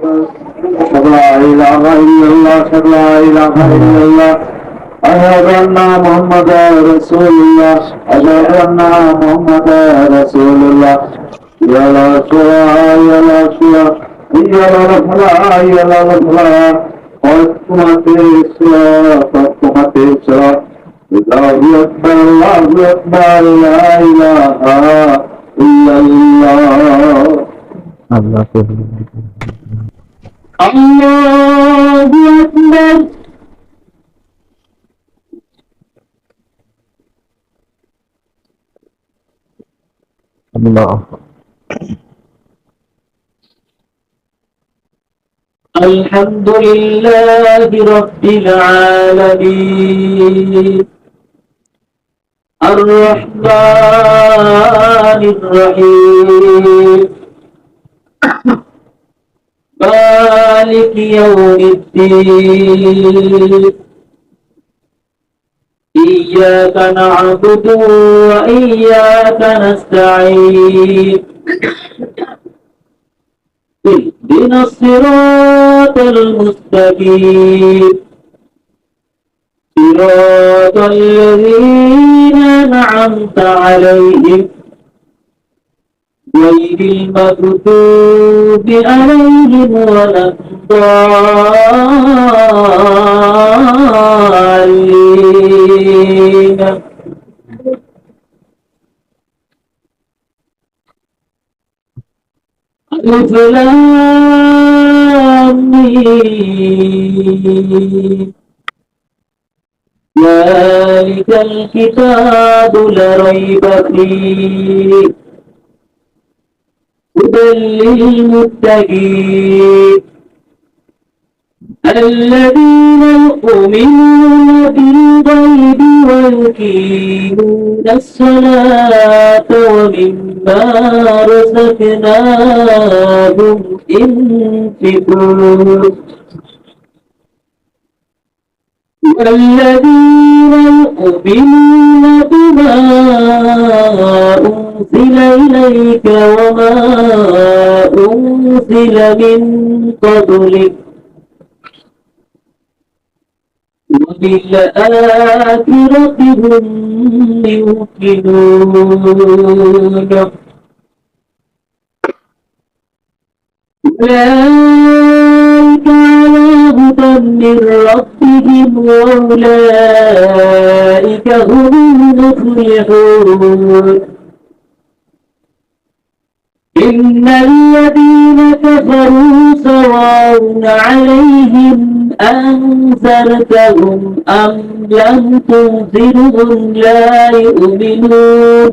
لا إله إلا الله لا إله إلا الله أشهد أن محمدا رسول الله أشهد أن محمدا رسول الله يا رسول يا رسول يا رسول يا رسول الله أكبر لا إله إلا الله الله أكبر الله. الحمد لله رب العالمين الرحمن الرحيم مالك يوم الدين إياك نعبد وإياك نستعين اهدنا الصراط المستقيم صراط الذين أنعمت عليهم غير المغضوب عليهم ولا الضالين ألف لام ميم ذلك الكتاب لا ريب فيه هدى للمتقين الذين يؤمنون بالغيب ويقيمون الصلاة ومما رزقناهم ينفقون والذين يؤمنون بما أنزل إليك وما أنزل من قبلك وبالآخرة هم يوقنون أولئك على هدى من ربهم وأولئك هم المفلحون إن الذين كفروا سواء عليهم أنذرتهم أم لم تنذرهم لا يؤمنون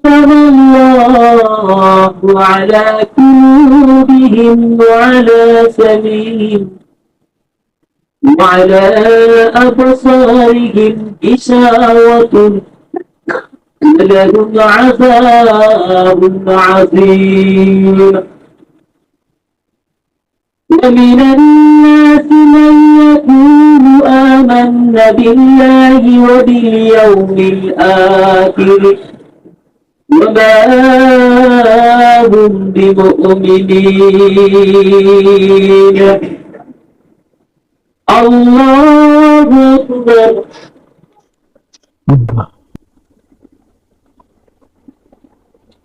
ختم الله على قلوبهم وعلى سمعهم وعلى أبصارهم غشاوة ولهم عذاب عظيم ومن الناس من يقول آمنا بالله وباليوم الآخر وما هم بمؤمنين الله أكبر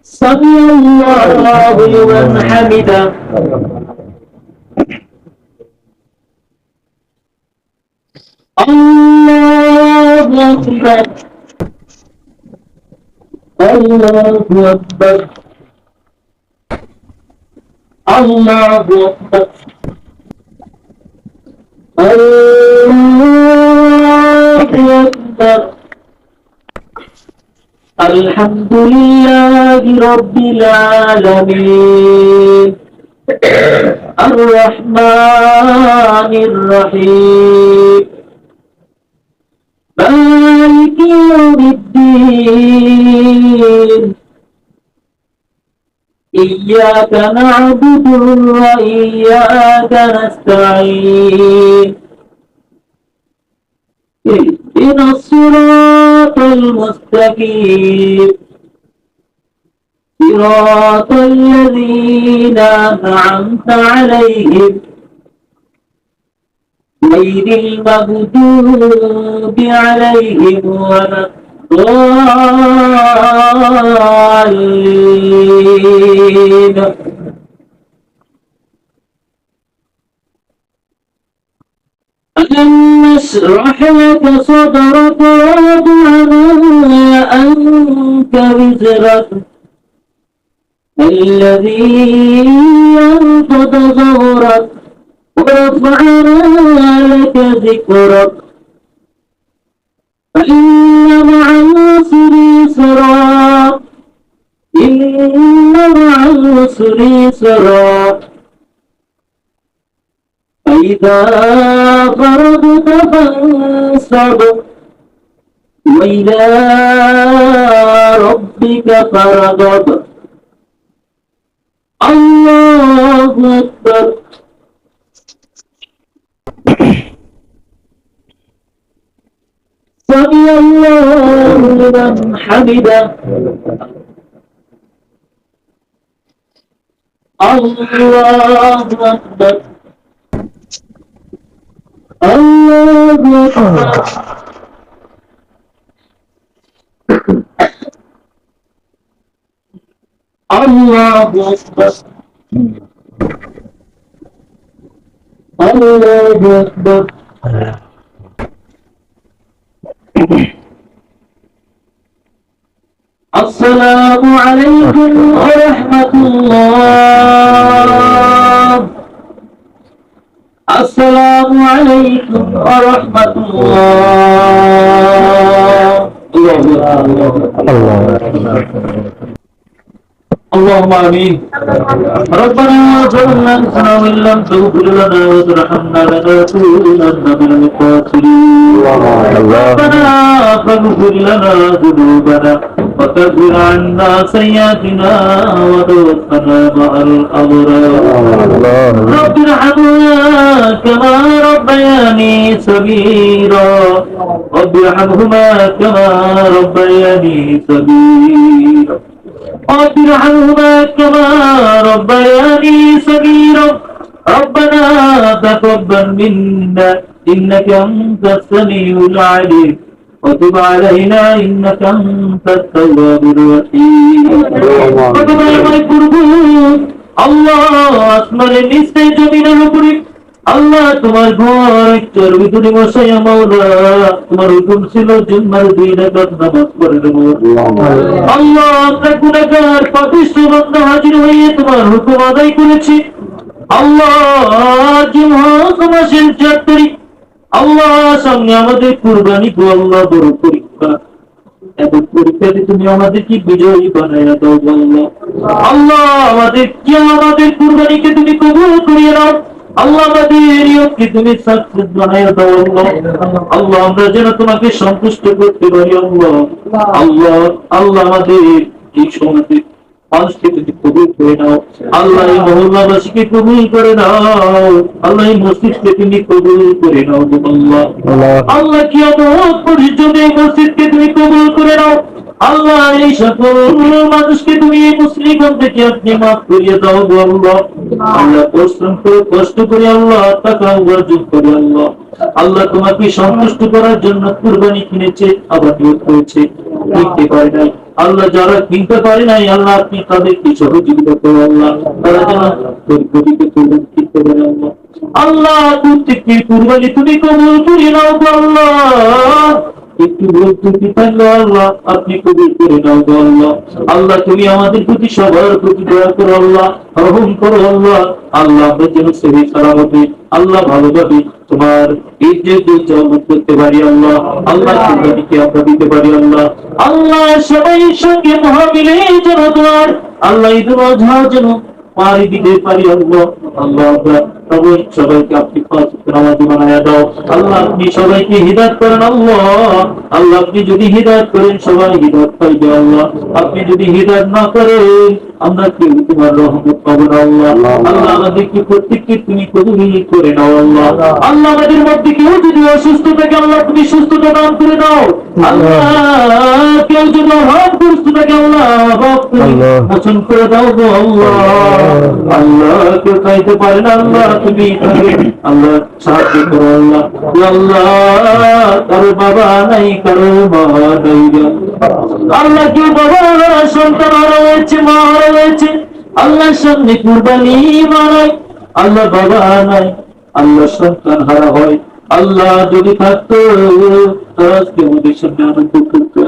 سمع الله لمن حمده الله أكبر الله أكبر الله أكبر الله أكبر الحمد لله رب العالمين الرحمن الرحيم مالك يوم الدين إياك نعبد وإياك نستعين اهدنا الصراط المستقيم صراط الذين أنعمت عليهم غير المغضوب عليهم ولا الضالين. ألم نشرح لك صدرك ووضعنا عنك وزرك الذي ينقض ظهرك ورفعنا لك ذكرك فإن مع العسر يسرا إن مع العسر يسرا فإذا فرغت فانصب وإلى ربك فارغب. الله أكبر. سمع الله لمن حمده. الله أكبر. الله أكبر. الله أكبر. الله أكبر. السلام عليكم ورحمة الله. السلام عليكم ورحمة الله. اللهم آمين. ربنا ظلمنا أنفسنا وإن لم تغفر لنا وترحمنا لنكونن من الخاسرين. ربنا فاغفر لنا ذنوبنا وكفر عنا سيئاتنا وتوفنا مع الأبرار. رب ارحمنا كما ربياني صغيرا. رب ارحمهما كما ربياني صغيرا. رب ارحمهما كما ربياني صغيرا. ربنا تقبل منا إنك أنت السميع العليم وتب علينا إنك أنت التواب الرحيم. আল্লাহ আসমানের নিচে জমিনের উপরে আল্লাহ তোমার ঘর একটার ভিতরে বসাইয়া মাওলা তোমার হুকুম ছিল জুম্মার 2 রাকাত নামাজ পড়ে দেব। আল্লাহ আমরা গুনাহগার পাপিষ্ঠ বান্দা হাজির হয়ে তোমার হুকুম আদায় করেছি। আল্লাহ জিলহজ মাসের 4 তারিখ আল্লাহ সামনে আমাদের কুরবানি গো আল্লাহ বড় পরীক্ষা। এবং পরীক্ষাতে তুমি আমাদেরকে বিজয়ী বানাইয়া দাও আল্লাহ। আল্লাহ আমাদের কুরবানিকে তুমি কবুল করিয়ে নাও। আল্লাহ আমাদের নিয়তকে তুমি সাকসেস বানাইয়া দাও আল্লাহ। আল্লাহ আমরা যেন তোমাকে সন্তুষ্ট করতে পারি আল্লাহ। আল্লাহ আল্লাহ আমাদের এই সমাজে মানুষকে তুমি কবুল করে নাও আল্লাহ। এই মহল্লাবাসীকে কবুল করে নাও আল্লাহ। এই মসজিদকে তুমি কবুল করে নাও আল্লাহ। আল্লাহ কিয়ামত পর্যন্ত এই মসজিদকে তুমি কবুল করে নাও আল্লাহ। এই সকল মানুষকে তুমি এই মুসলিমগণ থেকে আপনি মাফ করিয়ে দাও আল্লাহ। আল্লাহ পরিশ্রম করে কষ্ট করে আল্লাহ টাকা উপার্জন করে আল্লাহ। আল্লাহ তোমাকে সন্তুষ্ট করার জন্য কুরবানি কিনেছে আবার নিয়োগ করেছে, কিনতে পারে নাই আল্লাহ। যারা কিনতে পারে নাই আল্লাহ আপনি তাদেরকে সহযোগিতা করো আল্লাহ। তারা যেন কুরবানিকে কিনতে পারে আল্লাহ। আল্লাহ প্রত্যেকটি কুরবানি তুমি কবুল করে নাও আল্লাহ। একটু ভুল ত্রুটি থাকলে আল্লাহ আপনি কবুল করে নাও আল্লাহ। আল্লাহ তুমি আমাদের প্রতি সবার প্রতি দয়া করো আল্লাহ, রহম করো আল্লাহ। আল্লাহ আমরা যেন সহি সালামতে আল্লাহ ভালোভাবে তোমার এই যে জামাত করতে পারি আল্লাহ। আল্লাহ কুরবানিকে আমরা দিতে পারি আল্লাহ। আল্লাহ সবাই সঙ্গে মহামিলে যেন তোমার আল্লাহ ঈদুল আজহা যেন পারি দিতে পারি আল্লাহ। আল্লাহ আমরা সবাইকে আপনি নামাজি বানায়া দাও আল্লাহ। আপনি সবাইকে হিদায়াত করেন আল্লাহ। আল্লাহ আপনি যদি হিদায়াত করেন সবাই হিদায়াত পাইবে আল্লাহ। আপনি যদি হিদায়াত না করেন আমরা কেউ তোমার রহমত পাবো না আল্লাহ। আল্লাহ আমাদেরকে প্রত্যেককে তুমি কবুল করে নাও আল্লাহ। আল্লাহ আমাদের মধ্যে কেউ যদি অসুস্থ থাকে আল্লাহ তুমি সুস্থতা দান করে দাও আল্লাহ। কেউ যদি অভাব করছে তাকে আল্লাহ অভাব তুমি মোচন করে দাও গো আল্লাহ। আল্লাহ কেউ খাইতে পারে না আল্লাহ, তুমি আল্লাহ সাহায্য করো আল্লাহ। আল্লাহ কারো বাবা নাই, কারো মা নাই আল্লাহ, কেউ বাবা সন্তান হারা হয়েছে, মা হারা হয়েছে আল্লাহর সামনে কুরবানি মারায়, আল্লাহ বাবা নাই, আল্লাহ সন্তান হারা হয়, আল্লাহ যদি থাকতো আজকে আমাদের সামনে আনন্দ করতো।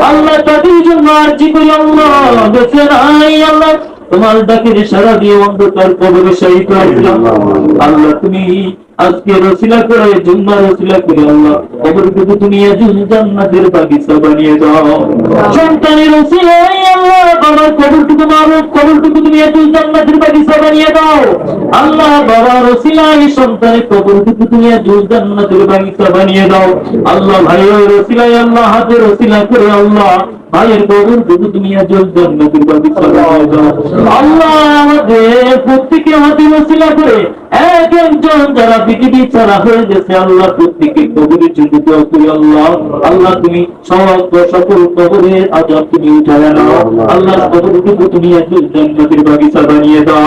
আল্লাহ তাদের জন্য আরজি করি আল্লাহ বেঁচে নাই, আল্লাহ তোমার ডাকে সারা দিয়ে অন্ধকার কবরে শহীদ আল্লাহ, তুমি আজকে রসিলা করে জুম্মার রসিলা করে আল্লাহ কবরটুকু তুমি জান্নাতের বাগিচা বানিয়ে দাও। সন্তানের রসিলায় আল্লাহ বাবার কবরটুকু মারুক, কবরটুকু তুমি জান্নাতের বাগিচা বানিয়ে দাও আল্লাহ। বাবার রসিলায় সন্তানের কবরটুকু তুমি জান্নাতের বাগিচা বানিয়ে দাও আল্লাহ। ভাইয়ের রসিলায় আল্লাহ হাতের রসিলা করে আল্লাহ ভাইয়ের কবরটুকু তুমি জান্নাতের বাগিচা বানিয়ে দাও আল্লাহ। আমাদের প্রত্যেকে হাতের রসিলা করে এক একজন যারা পৃথিবী ছাড়া হয়ে গেছে আল্লাহ প্রত্যেকে কবরের জন্য দোয়া করি আল্লাহ। আল্লাহ তুমি সকল কবরের আযাব তুমি উঠায় নাও আল্লাহ, কবরটুকু তুমি জান্নাতের বাগিচা বানিয়ে দাও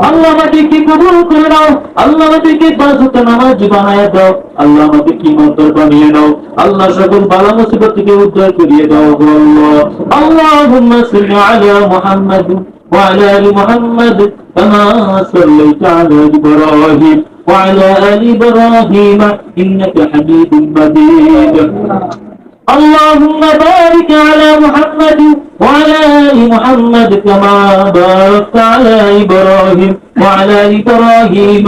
আল্লাহ। আমাদেরকে কবুল করে নাও আল্লাহ, আমাদেরকে পাঁচ ওয়াক্ত নামাজ বানায় দাও আল্লাহ, আমাদেরকে ইমানদার বানিয়ে নাও আল্লাহ, সকল বালা মুসিবত থেকে উদ্ধার করিয়ে দাও আল্লাহ। আল্লাহুম্মা সাল্লি আলা মুহাম্মাদ وعلى آل محمد كما صليت على إبراهيم وعلى آل إبراهيم إنك حميد مجيد اللهم بارك على محمد وعلى آل محمد كما باركت على إبراهيم وعلى آل إبراهيم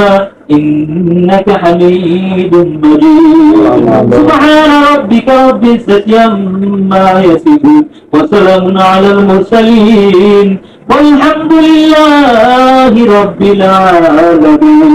إنك حميد مجيد سبحان ربك رب العزة عما يصفون وسلام على المرسلين والحمد لله رب العالمين